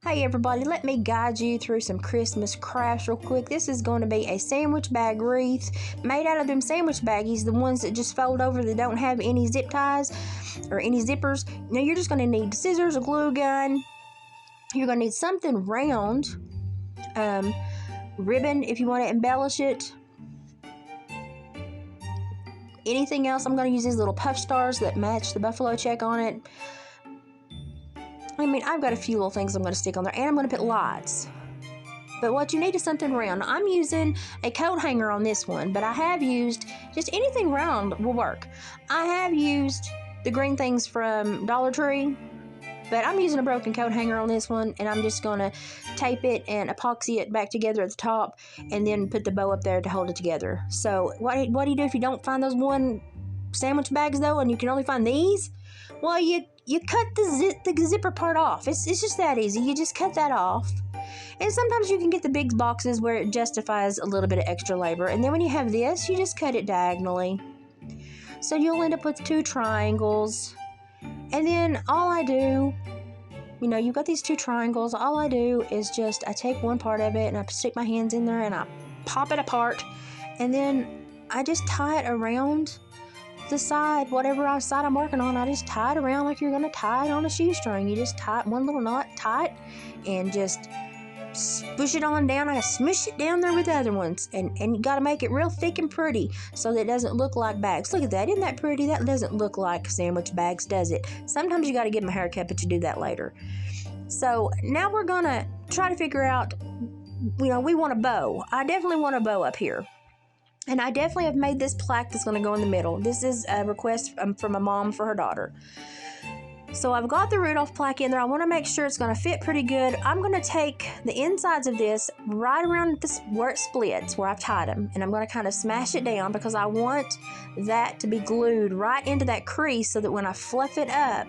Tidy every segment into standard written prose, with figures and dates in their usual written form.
Hey everybody, let me guide you through some Christmas crafts real quick. This is going to be a sandwich bag wreath made out of them sandwich baggies, the ones that just fold over that don't have any zip ties or any zippers. Now you're just going to need scissors, a glue gun. You're going to need something round, ribbon if you want to embellish it. Anything else, I'm going to use these little puff stars that match the buffalo check on it. I've got a few little things I'm going to stick on there, and I'm going to put lights. But what you need is something round. I'm using a coat hanger on this one, but I have used just anything round will work. I have used the green things from Dollar Tree, but I'm using a broken coat hanger on this one, and I'm just going to tape it and epoxy it back together at the top, and then put the bow up there to hold it together. So what do you do if you don't find those one sandwich bags, though, and you can only find these? Well, you cut the zipper part off. It's just that easy. You just cut that off. And sometimes you can get the big boxes where it justifies a little bit of extra labor. And then when you have this, you just cut it diagonally. So you'll end up with two triangles. And then all I do, you've got these two triangles. All I do is I take one part of it and I stick my hands in there and I pop it apart. And then I just tie it around the side, whatever side I'm working on. I just tie it around like you're going to tie it on a shoestring. You just tie it one little knot tight and just push it on down. I smush it down there with the other ones, and you got to make it real thick and pretty so that it doesn't look like bags. Look at that. Isn't that pretty? That doesn't look like sandwich bags, does it? Sometimes you got to give them a haircut, but you do that later. So now we're going to try to figure out, we want a bow. I definitely want a bow up here. And I definitely have made this plaque that's going to go in the middle. This is a request from a mom for her daughter. So I've got the Rudolph plaque in there. I want to make sure it's going to fit pretty good. I'm going to take the insides of this right around this where it splits, where I've tied them. And I'm going to kind of smash it down because I want that to be glued right into that crease so that when I fluff it up,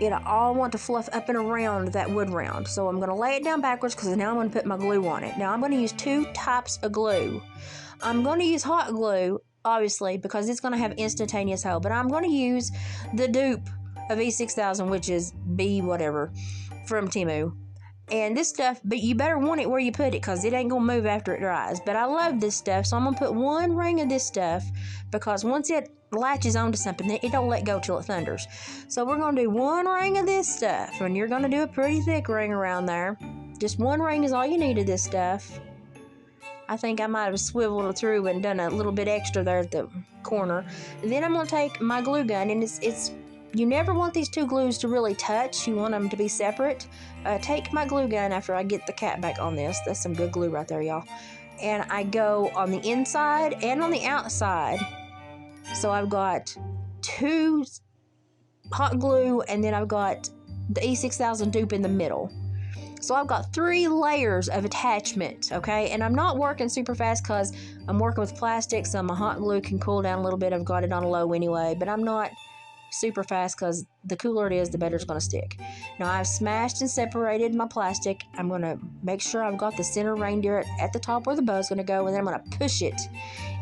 it'll all want to fluff up and around that wood round. So I'm going to lay it down backwards because now I'm going to put my glue on it. Now I'm going to use two types of glue. I'm going to use hot glue, obviously, because it's going to have instantaneous hold. But I'm going to use the dupe of E6000, which is B whatever, from Temu. And this stuff, but you better want it where you put it because it ain't going to move after it dries. But I love this stuff, so I'm going to put one ring of this stuff because once it latches onto something, it don't let go till it thunders. So we're going to do one ring of this stuff, and you're going to do a pretty thick ring around there. Just one ring is all you need of this stuff. I think I might have swiveled it through and done a little bit extra there at the corner. And then I'm going to take my glue gun, and it's you never want these two glues to really touch. You want them to be separate. Take my glue gun after I get the cap back on this. That's some good glue right there, y'all. And I go on the inside and on the outside. So I've got two hot glue, and then I've got the E6000 dupe in the middle. So I've got 3 layers of attachment, okay? And I'm not working super fast because I'm working with plastic, so my hot glue can cool down a little bit. I've got it on low anyway, but I'm not super fast because the cooler it is, the better it's going to stick. Now I've smashed and separated my plastic. I'm going to make sure I've got the center reindeer at the top where the bow is going to go, and then I'm going to push it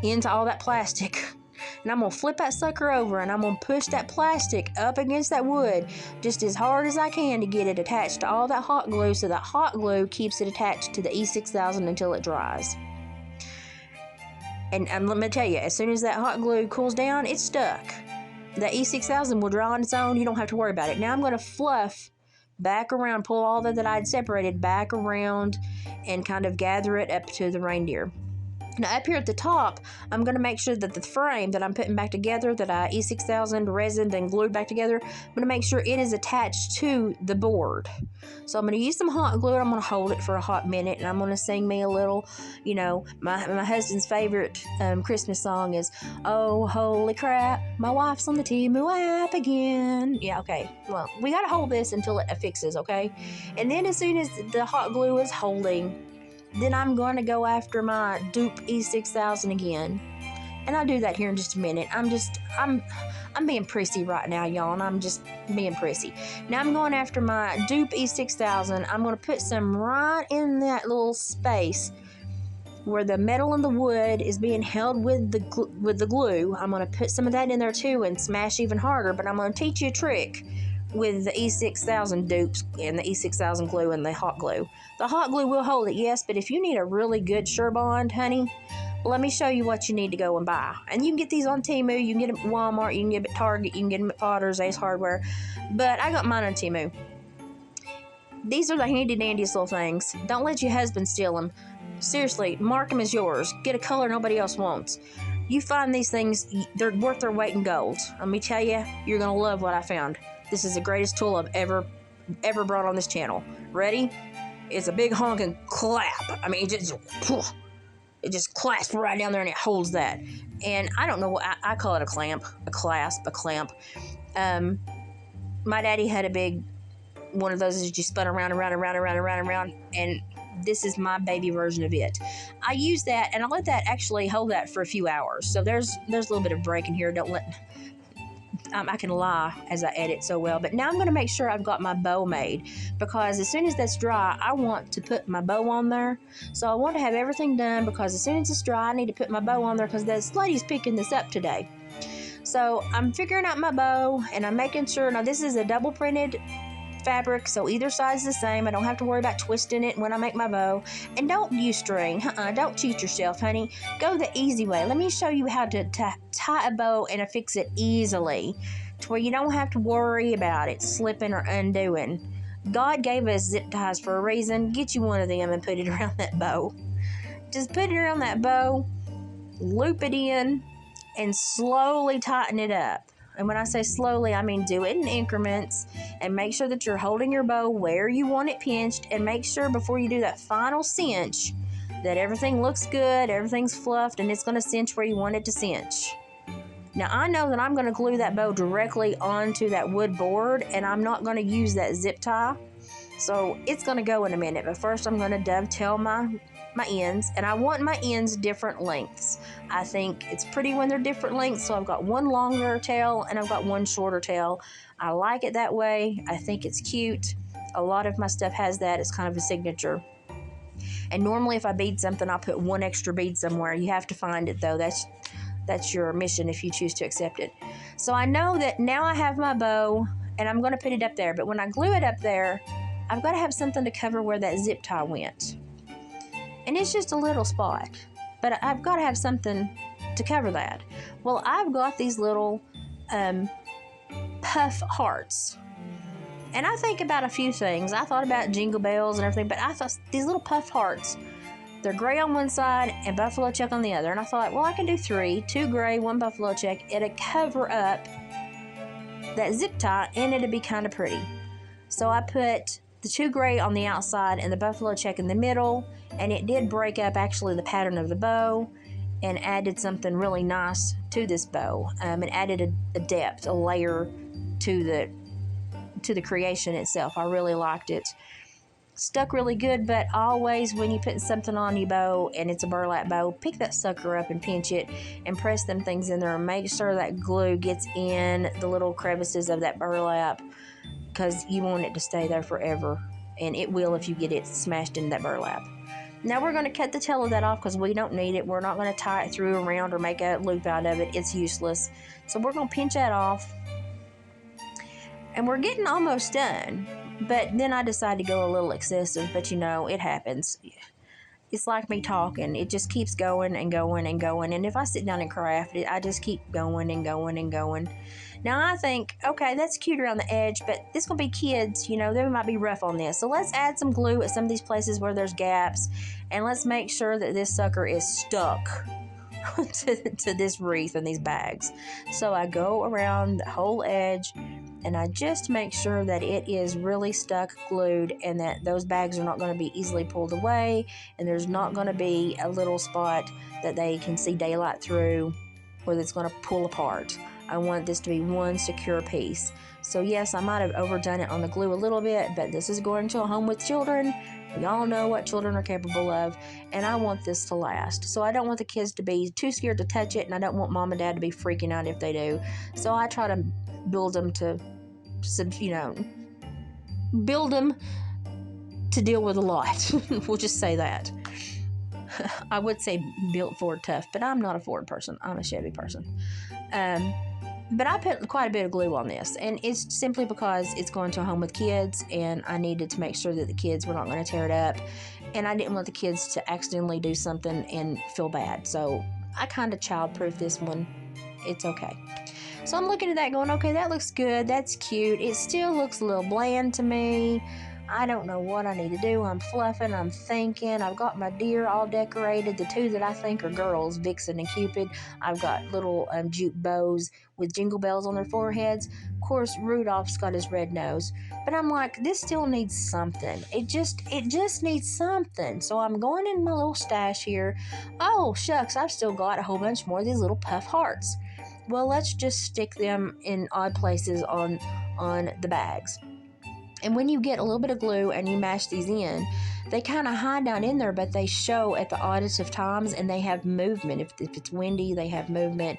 into all that plastic. And I'm going to flip that sucker over, and I'm going to push that plastic up against that wood just as hard as I can to get it attached to all that hot glue, so that hot glue keeps it attached to the E6000 until it dries. And let me tell you, as soon as that hot glue cools down, it's stuck. The E6000 will dry on its own. You don't have to worry about it. Now I'm going to fluff back around, pull all that I'd separated back around, and kind of gather it up to the reindeer. Now up here at the top, I'm going to make sure that the frame that I'm putting back together, that I E6000 resined and glued back together, I'm going to make sure it is attached to the board. So I'm going to use some hot glue, and I'm going to hold it for a hot minute, and I'm going to sing me a little, my husband's favorite Christmas song is, "Oh, holy crap, my wife's on the Temu app again." Yeah, okay. Well, we got to hold this until it affixes, okay? And then as soon as the hot glue is holding, then I'm going to go after my dupe E6000 again. And I'll do that here in just a minute. I'm being prissy right now, y'all, and I'm just being prissy. Now I'm going after my dupe E6000. I'm going to put some right in that little space where the metal and the wood is being held with the glue. I'm going to put some of that in there too and smash even harder, but I'm going to teach you a trick with the E6000 dupes and the E6000 glue and the hot glue. The hot glue will hold it, yes, but if you need a really good Surebond, honey, let me show you what you need to go and buy. And you can get these on Temu, you can get them at Walmart, you can get them at Target, you can get them at Potter's, Ace Hardware, but I got mine on Temu. These are the handy dandiest little things. Don't let your husband steal them. Seriously, mark them as yours. Get a color nobody else wants. You find these things, they're worth their weight in gold. Let me tell you, you're going to love what I found. This is the greatest tool I've ever brought on this channel. Ready? It's a big honking clap. I mean, it just clasps right down there and it holds that. And I don't know what, I call it a clamp, a clasp, a clamp. My daddy had a big one of those that you spun around, and this is my baby version of it. I use that, and I let that actually hold that for a few hours. So there's a little bit of break in here. Don't let... I can lie as I edit so well. But now I'm going to make sure I've got my bow made, because as soon as that's dry, I want to put my bow on there. So I want to have everything done, because as soon as it's dry, I need to put my bow on there, because this lady's picking this up today. So I'm figuring out my bow, and I'm making sure... Now, this is a double printed fabric, so either side's the same. I don't have to worry about twisting it when I make my bow. And don't use string. Don't cheat yourself, honey. Go the easy way. Let me show you how to tie a bow and affix it easily, to where you don't have to worry about it slipping or undoing. God gave us zip ties for a reason. Get you one of them and put it around that bow. Just put it around that bow, loop it in, and slowly tighten it up. And when I say slowly, I mean do it in increments, and make sure that you're holding your bow where you want it pinched, and make sure before you do that final cinch that everything looks good, everything's fluffed, and it's going to cinch where you want it to cinch. Now, I know that I'm going to glue that bow directly onto that wood board, and I'm not going to use that zip tie. So it's going to go in a minute, but first I'm going to dovetail my ends, and I want my ends different lengths. I think it's pretty when they're different lengths, so I've got one longer tail and I've got one shorter tail. I like it that way. I think it's cute. A lot of my stuff has that. It's kind of a signature. And normally if I bead something, I'll put one extra bead somewhere. You have to find it though. That's your mission if you choose to accept it. So I know that now I have my bow, and I'm going to put it up there, but when I glue it up there, I've got to have something to cover where that zip tie went. And it's just a little spot, but I've got to have something to cover that. Well, I've got these little puff hearts, and I think about a few things. I thought about jingle bells and everything, but I thought these little puff hearts, they're gray on one side and buffalo check on the other. And I thought, well, I can do two gray, one buffalo check. It'll cover up that zip tie, and it'll be kind of pretty. So I put the 2 gray on the outside and the buffalo check in the middle, and it did break up actually the pattern of the bow and added something really nice to this bow. It added a depth, a layer to the creation itself. I really liked it. Stuck really good, but always when you put something on your bow and it's a burlap bow, pick that sucker up and pinch it and press them things in there, and make sure that glue gets in the little crevices of that burlap, because you want it to stay there forever, and it will if you get it smashed into that burlap. Now we're going to cut the tail of that off because we don't need it. We're not going to tie it through around or make a loop out of it. It's useless. So we're going to pinch that off, and we're getting almost done. But then I decided to go a little excessive, but you know, it happens. It's like me talking. It just keeps going and going and going. And if I sit down and craft it, I just keep going and going and going. Now I think, okay, that's cute around the edge, but this is going to be kids, you know, they might be rough on this. So let's add some glue at some of these places where there's gaps, and let's make sure that this sucker is stuck to this wreath and these bags. So I go around the whole edge, and I just make sure that it is really stuck, glued, and that those bags are not going to be easily pulled away, and there's not going to be a little spot that they can see daylight through or that's going to pull apart. I want this to be one secure piece. So yes, I might have overdone it on the glue a little bit, but this is going to a home with children. We all know what children are capable of, and I want this to last. So I don't want the kids to be too scared to touch it, and I don't want mom and dad to be freaking out if they do. So I try to build them to, you know, build them to deal with a lot. We'll just say that. I would say built Ford tough, but I'm not a Ford person. I'm a Chevy person. But I put quite a bit of glue on this, and it's simply because it's going to a home with kids, and I needed to make sure that the kids were not going to tear it up, and I didn't want the kids to accidentally do something and feel bad. So I kind of child-proof this one. It's okay. So I'm looking at that going, okay, that looks good. That's cute. It still looks a little bland to me. I don't know what I need to do. I'm fluffing. I'm thinking. I've got my deer all decorated. The two that I think are girls, Vixen and Cupid. I've got little jute bows with jingle bells on their foreheads. Of course, Rudolph's got his red nose. But I'm like, this still needs something. It just needs something. So I'm going in my little stash here. Oh, shucks, I've still got a whole bunch more of these little puff hearts. Well, let's just stick them in odd places on the bags. And when you get a little bit of glue and you mash these in, they kind of hide down in there, but they show at the oddest of times, and they have movement. If it's windy, they have movement.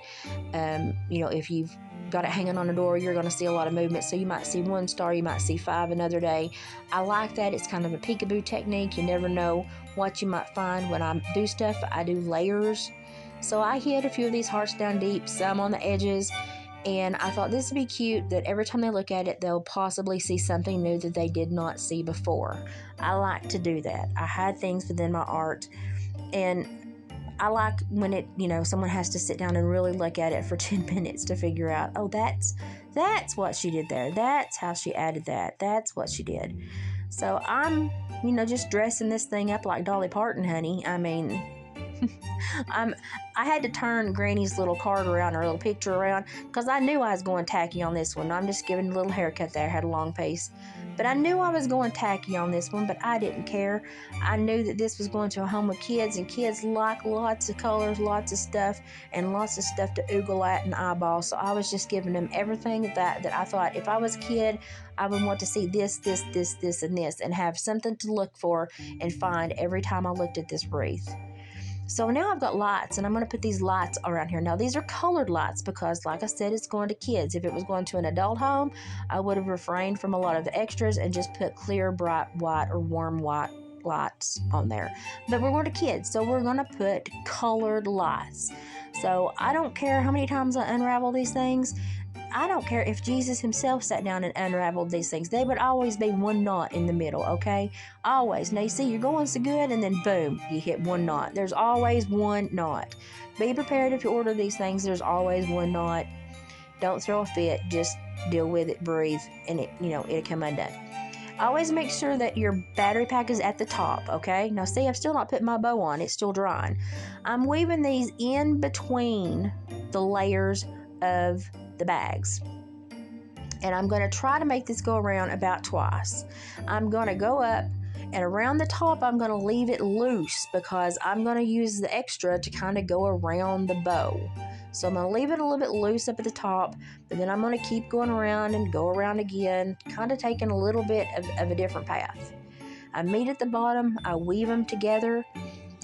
If you've got it hanging on a door, you're going to see a lot of movement. So you might see one star, you might see 5 another day. I like that. It's kind of a peekaboo technique. You never know what you might find. When I do stuff, I do layers. So I hid a few of these hearts down deep, some on the edges. And I thought this would be cute, that every time they look at it, they'll possibly see something new that they did not see before. I like to do that. I hide things within my art. And I like when someone has to sit down and really look at it for 10 minutes to figure out, oh, that's what she did there. That's how she added that. That's what she did. So I'm, just dressing this thing up like Dolly Parton, honey. I mean, I had to turn Granny's little card around, her little picture around, because I knew I was going tacky on this one. I'm just giving a little haircut there, had a long face. But I knew I was going tacky on this one, but I didn't care. I knew that this was going to a home with kids, and kids like lots of colors, lots of stuff, and lots of stuff to oogle at and eyeball. So I was just giving them everything that I thought, if I was a kid, I would want to see this, and this, and have something to look for and find every time I looked at this wreath. So now I've got lights, and I'm going to put these lights around here. Now, these are colored lights because, like I said, it's going to kids. If it was going to an adult home, I would have refrained from a lot of the extras and just put clear, bright white or warm white lights on there. But we're going to kids, so we're going to put colored lights. So I don't care how many times I unravel these things. I don't care if Jesus himself sat down and unraveled these things. They would always be one knot in the middle, okay? Always. Now, you see, you're going so good, and then boom, you hit one knot. There's always one knot. Be prepared if you order these things. There's always one knot. Don't throw a fit. Just deal with it, breathe, and it'll come undone. Always make sure that your battery pack is at the top, okay? Now, see, I've still not put my bow on. It's still drying. I'm weaving these in between the layers of the bags, and I'm going to try to make this go around about twice. I'm going to go up, and around the top I'm going to leave it loose because I'm going to use the extra to kind of go around the bow. So I'm going to leave it a little bit loose up at the top, but then I'm going to keep going around and go around again, kind of taking a little bit of a different path. I meet at the bottom, I weave them together,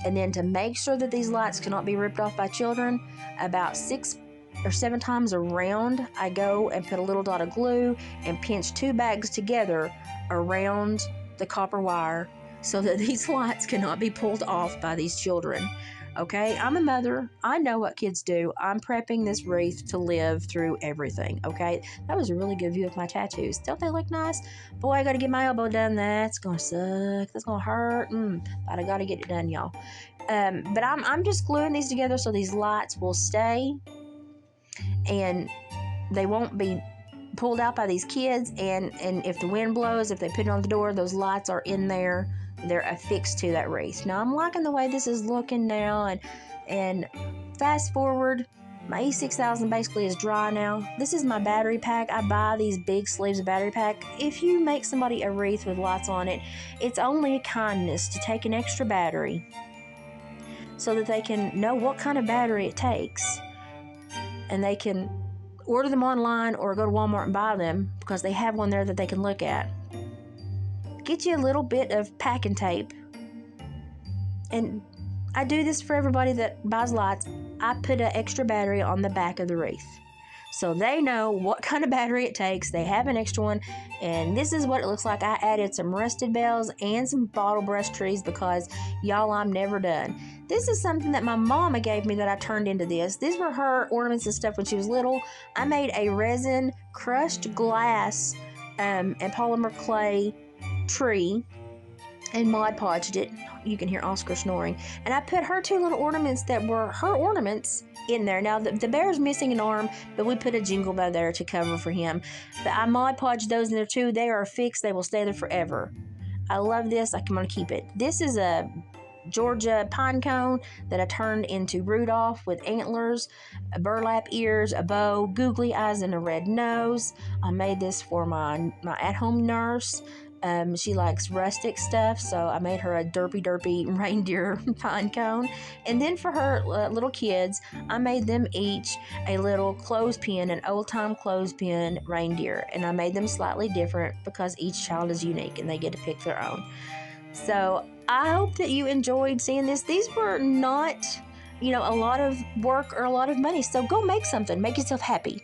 and then to make sure that these lights cannot be ripped off by children, about 6 or 7 times around, I go and put a little dot of glue and pinch 2 bags together around the copper wire so that these lights cannot be pulled off by these children. Okay, I'm a mother. I know what kids do. I'm prepping this wreath to live through everything. Okay, that was a really good view of my tattoos. Don't they look nice? Boy, I got to get my elbow done. That's gonna suck. That's gonna hurt. But I got to get it done, y'all. But I'm just gluing these together so these lights will stay and they won't be pulled out by these kids. And if the wind blows, if they put it on the door, those lights are in there. They're affixed to that wreath. Now, I'm liking the way this is looking now, and fast forward, my E6000 basically is dry now. This is my battery pack. I buy these big sleeves of battery pack. If you make somebody a wreath with lights on it, it's only a kindness to take an extra battery so that they can know what kind of battery it takes, and they can order them online or go to Walmart and buy them because they have one there that they can look at. Get you a little bit of packing tape, and I do this for everybody that buys lights. I put an extra battery on the back of the wreath so they know what kind of battery it takes. They have an extra one, and this is what it looks like. I added some rusted bells and some bottle brush trees because, y'all, I'm never done. This is something that my mama gave me that I turned into this. These were her ornaments and stuff when she was little. I made a resin crushed glass and polymer clay tree and Mod Podged it. You can hear Oscar snoring. And I put her two little ornaments that were her ornaments in there. Now, the bear's missing an arm, but we put a jingle bell there to cover for him. But I Mod Podged those in there too. They are fixed. They will stay there forever. I love this. I'm going to keep it. This is a Georgia pine cone that I turned into Rudolph with antlers, burlap ears, a bow, googly eyes, and a red nose. I made this for my at-home nurse. She likes rustic stuff, so I made her a derpy reindeer pine cone. And then for her little kids, I made them each a little clothespin, an old-time clothespin reindeer. And I made them slightly different because each child is unique and they get to pick their own. So I hope that you enjoyed seeing this. These were not, a lot of work or a lot of money. So go make something. Make yourself happy.